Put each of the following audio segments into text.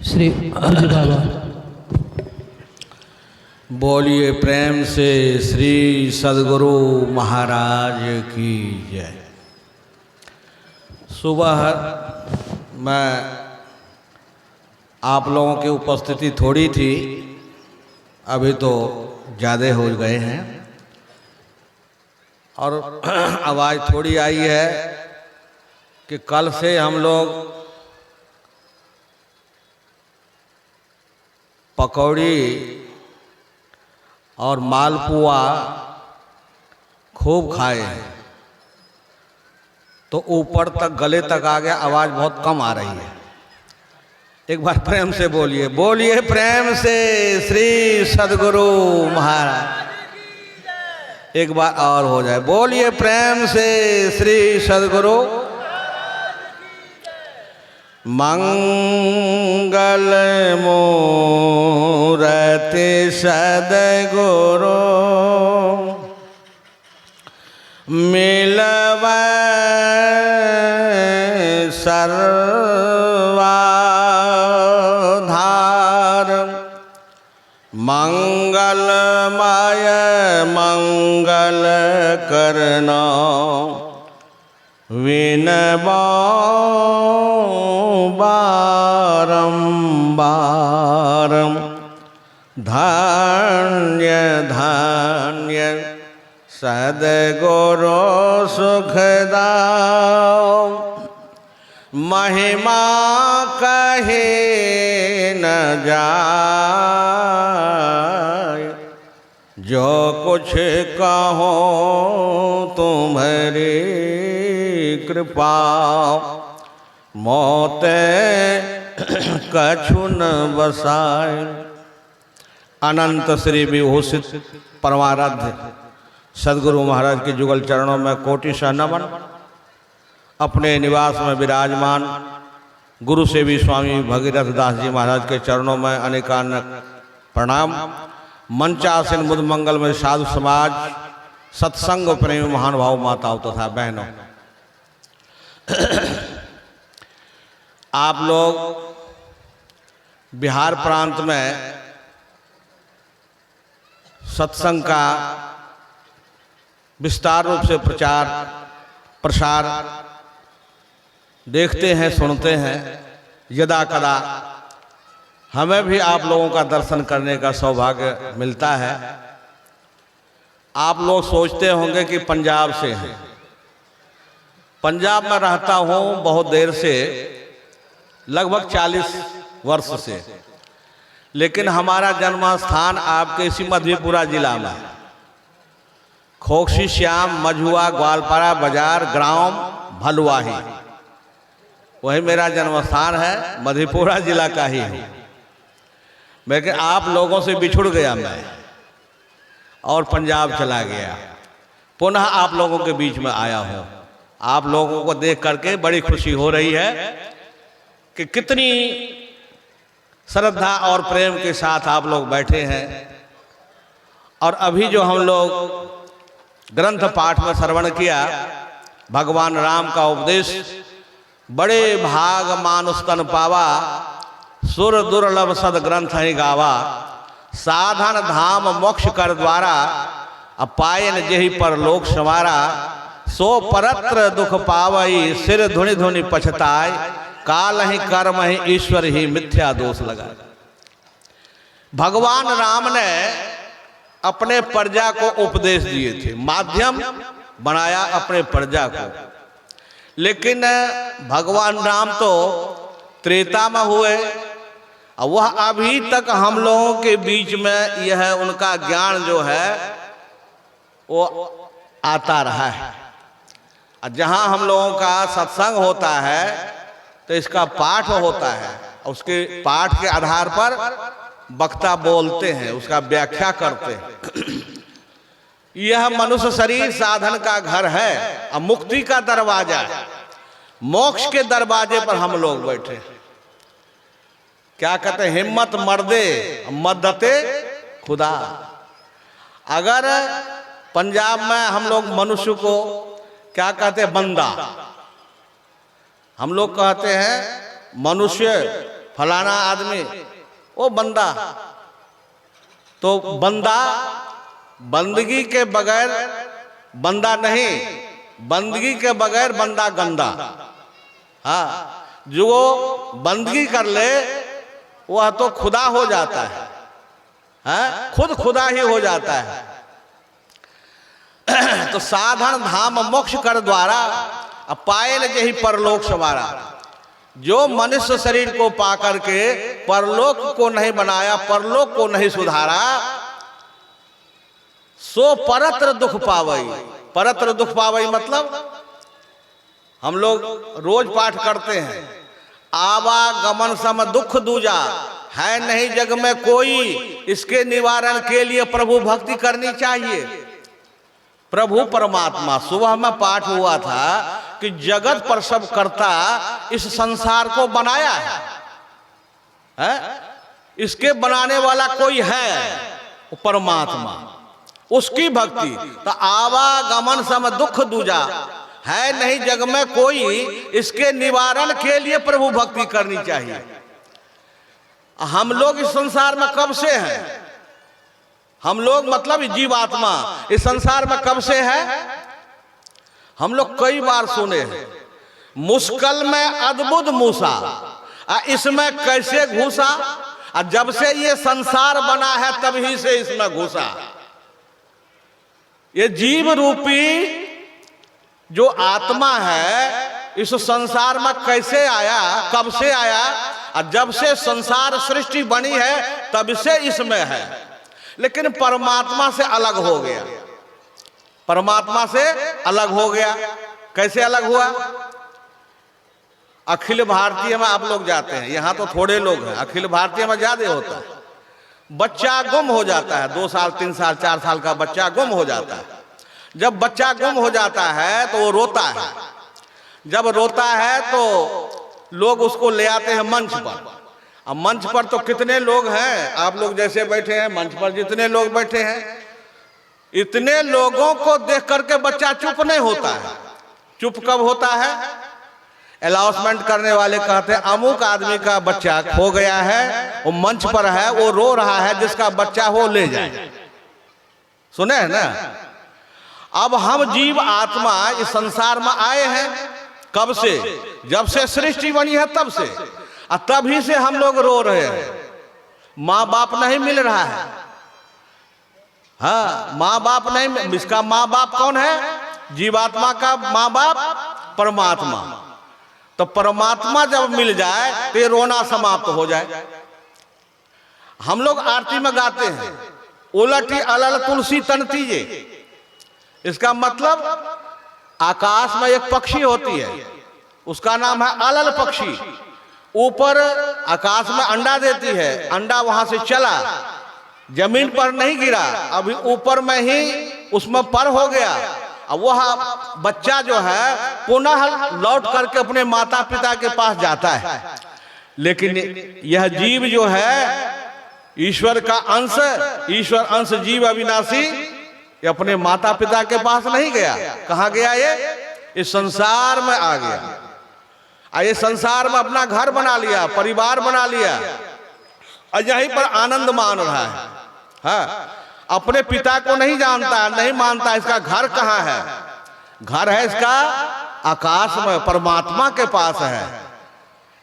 श्री अर्ज बाबा। बोलिए प्रेम से श्री सद्गुरु महाराज की जय। सुबह मैं आप लोगों की उपस्थिति थोड़ी थी, अभी तो ज़्यादा हो गए हैं और आवाज़ थोड़ी आई है कि कल से हम लोग पकौड़ी और मालपुआ खूब खाए हैं, तो ऊपर तक गले तक आ गया, आवाज़ बहुत कम आ रही है। एक बार प्रेम से बोलिए, बोलिए प्रेम से श्री सद्गुरु महाराज। एक बार और हो जाए, बोलिए प्रेम से श्री सद्गुरु। मंगल मूर्ति सद्गुरु मिलवै सर्वाधार। मंगलमय मंगल करना विनबा बारंबार। धन्य धन्य सद्गुरु सुखदाओ, महिमा कहे न जाए। जो कुछ कहो तुम्हारी कृपा, मोते कछु न बसाए। अनंत श्री विभूषित परमाराध्य सद्गुरु महाराज के जुगल चरणों में कोटि सह नमन। अपने निवास में विराजमान गुरु सेवी स्वामी भगीरथ दास जी महाराज के चरणों में अनेकानेक प्रणाम। मंचासीन मुद मंगल में साधु समाज, सत्संग प्रेमी महानुभाव माताओं तथा बहनों, आप लोग बिहार प्रांत में सत्संग का विस्तार रूप से प्रचार प्रसार देखते हैं, सुनते हैं। यदा कदा हमें भी आप लोगों का दर्शन करने का सौभाग्य मिलता है। आप लोग सोचते होंगे कि पंजाब से हैं। पंजाब में रहता हूँ बहुत देर से, लगभग 40 वर्ष से, लेकिन हमारा जन्म स्थान आपके इसी मधेपुरा जिला में, खोखसी श्याम मझुआ ग्वालपारा बाजार ग्राम भलुआही, वही मेरा जन्म स्थान है। मधेपुरा जिला का ही हूँ, लेकिन आप लोगों से बिछुड़ गया मैं और पंजाब चला गया। पुनः आप लोगों के बीच में आया हूँ। आप लोगों को देख करके बड़ी खुशी हो रही है कि कितनी श्रद्धा और प्रेम के साथ आप लोग बैठे हैं। और अभी जो हम लोग ग्रंथ पाठ में श्रवण किया, भगवान राम का उपदेश, बड़े भाग मानुष तन पावा, सुर दुर्लभ सद ग्रंथ ही गावा। साधन धाम मोक्ष कर द्वारा, अपायन जेहि पर लोक संवारा। सो परत्र दुख पावई, सिर धुनि धुनि पछताय। काल ही कर्म ही ईश्वर ही मिथ्या दोष लगा। भगवान राम ने अपने प्रजा को उपदेश दिए थे, माध्यम बनाया अपने प्रजा को। लेकिन भगवान राम तो त्रेता में हुए, और वह अभी तक हम लोगों के बीच में यह उनका ज्ञान जो है वो आता रहा है। और जहाँ हम लोगों का सत्संग होता है तो इसका पाठ होता है, उसके पाठ के आधार पर वक्ता बोलते हैं, उसका व्याख्या करते हैं। यह मनुष्य शरीर साधन का घर है और मुक्ति का दरवाजा है। मोक्ष के दरवाजे पर हम लोग बैठे हैं। क्या कहते हैं, हिम्मत मर्दे मदते खुदा। अगर पंजाब में हम लोग मनुष्य को क्या कहते हैं, बंदा, हम लोग कहते हैं मनुष्य फलाना आदमी वो बंदा। तो बंदा बंदगी के बगैर बंदा नहीं, बंदगी के बगैर बंदा गंदा। हाँ, जो बंदगी कर ले वह तो खुदा हो जाता है, हाँ? खुद खुदा ही हो जाता है। तो साधन धाम मोक्ष कर द्वारा पाए न जही परलोक सवारा। जो मनुष्य शरीर को पा करके परलोक को नहीं बनाया, परलोक को नहीं सुधारा, सो परत्र दुख पावई। परत्र दुख पावई मतलब हम लोग रोज पाठ करते हैं, आवागमन सम दुख दूजा, है नहीं जग में कोई, इसके निवारण के लिए प्रभु भक्ति करनी चाहिए। प्रभु परमात्मा, सुबह में पाठ हुआ था कि जगत पर सब करता इस संसार को बनाया है? इसके बनाने वाला कोई है, परमात्मा, उसकी भक्ति। तो आवागमन सम दुख दूजा, है नहीं जग में कोई, इसके निवारण के लिए प्रभु भक्ति करनी चाहिए। हम लोग इस संसार में कब से हैं? हम लोग मतलब जीवात्मा इस संसार में कब से है? हम लोग कई बार सुने हैं, मुश्किल में अद्भुत मूसा, इसमें कैसे घुसा? जब से ये संसार बना है तभी से इसमें घुसा। ये जीव रूपी जो आत्मा है इस संसार में कैसे आया, कब से आया? और जब से संसार सृष्टि बनी है तब से इसमें है, लेकिन परमात्मा से अलग हो गया। परमात्मा से अलग हो गया। कैसे अलग हुआ? अखिल भारतीय में आप लोग जाते हैं, यहां तो थोड़े लोग हैं, अखिल भारतीय में ज्यादा होता है। बच्चा गुम हो जाता है, 2 साल 3 साल 4 साल का बच्चा गुम हो जाता है। जब बच्चा गुम हो जाता है तो वो रोता है। जब रोता है तो लोग उसको ले आते हैं मंच पर। अब मंच पर तो कितने लोग हैं, आप लोग जैसे बैठे हैं, मंच पर जितने लोग बैठे हैं, इतने लोगों को देख करके बच्चा चुप नहीं होता है। चुप कब होता है? अनाउंसमेंट करने वाले कहते हैं अमुक आदमी का बच्चा खो गया है, वो मंच पर है, वो रो रहा है, जिसका बच्चा हो ले जाए। सुने हैं ना? अब हम जीव आत्मा इस संसार में आए हैं कब से? जब से सृष्टि बनी है तब से, और तभी से हम लोग रो रहे हैं। माँ बाप नहीं मिल रहा है। हाँ, माँ बाप नहीं। इसका माँ बाप कौन है? जीवात्मा का माँ बाप परमात्मा। तो परमात्मा जब मिल जाए तो ये रोना समाप्त हो जाए। हम लोग आरती में गाते हैं, उलटी अलल तुलसी तन तीजे। इसका मतलब आकाश में एक पक्षी होती है, उसका नाम है अलल पक्षी। ऊपर आकाश में अंडा देती है, अंडा वहां से चला, जमीन पर नहीं गिरा, अभी ऊपर में ही उसमें पर हो गया। अब वह बच्चा जो है पुनः लौट करके अपने माता पिता के पास जाता है। लेकिन यह जीव जो है ईश्वर का अंश, ईश्वर अंश जीव अविनाशी, ये अपने माता पिता के पास नहीं गया। कहाँ गया? ये इस संसार में आ गया। ये संसार में अपना घर बना लिया, परिवार बना लिया, और यहीं पर आनंद मान रहा है। हाँ, अपने पिता को नहीं जानता, नहीं मानता इसका घर कहाँ है। घर है इसका आकाश में, परमात्मा के पास है।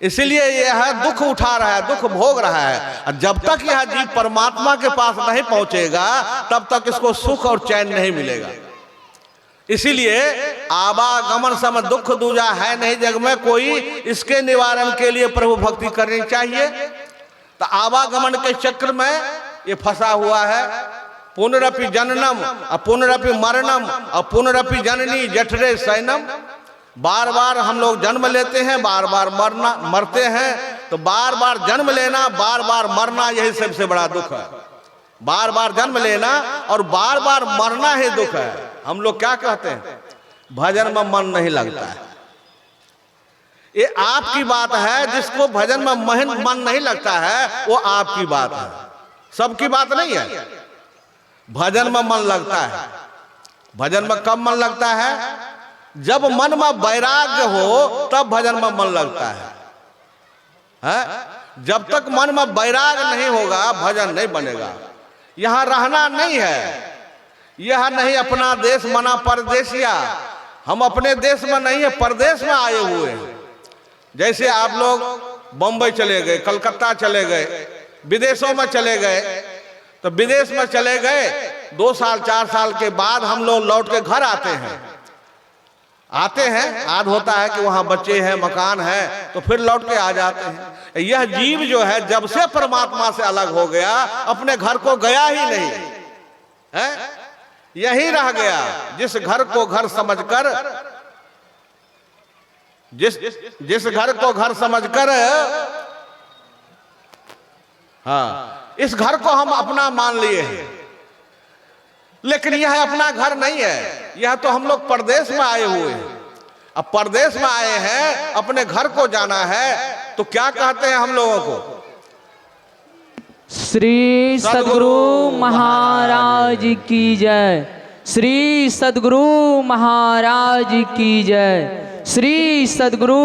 इसीलिए यह दुख उठा रहा है, दुख भोग रहा है। और जब तक यह जीव परमात्मा के पास नहीं पहुंचेगा तब तक इसको सुख और चैन नहीं मिलेगा। इसीलिए आवागमन सम दुख दूजा, है नहीं जग में कोई, इसके निवारण के लिए प्रभु भक्ति करनी चाहिए। तो आवागमन के चक्र में ये फंसा हुआ है। पुनरपि जननम पुनरपि मरणम पुनरपि जननी जठरे सैनम। बार बार हम लोग जन्म लेते हैं, बार बार मरते हैं। तो बार बार जन्म लेना, बार बार मरना, यही सबसे बड़ा दुख है। बार बार जन्म लेना और बार बार मरना ही दुख है। हम लोग क्या कहते हैं? भजन में मन नहीं लगता है। ये आपकी बात है, जिसको भजन में मन नहीं लगता है वो आपकी बात है, सबकी बात नहीं है। भजन में मन लगता है। भजन में कब मन लगता है? जब मन में वैराग्य हो तब भजन में मन लगता है। जब तक मन में वैराग नहीं होगा भजन नहीं बनेगा। यहाँ रहना नहीं है, यह नहीं अपना देश मना परदेसिया। हम अपने देश में नहीं है, परदेश में आए हुए हैं। जैसे आप लोग बम्बई चले गए, कलकत्ता चले गए, विदेशों में चले गए, तो विदेश में चले गए 2 साल 4 साल के बाद हम लोग लौट के घर आते हैं। आद होता है कि वहाँ बच्चे हैं, मकान है, तो फिर लौट के आ जाते हैं। यह जीव जो है जब से परमात्मा से अलग हो गया, अपने घर को गया ही नहीं है, यही रह गया। जिस घर को घर समझकर, जिस घर को घर समझकर, हाँ, इस घर को हम अपना मान लिए हैं, लेकिन यह अपना घर नहीं है। यह तो हम लोग परदेश में आए हुए हैं। अब परदेश में आए हैं, अपने घर को जाना है, तो क्या कहते हैं हम लोगों को? श्री सद्गुरु महाराज की जय। श्री सद्गुरु महाराज की जय। श्री सद्गुरु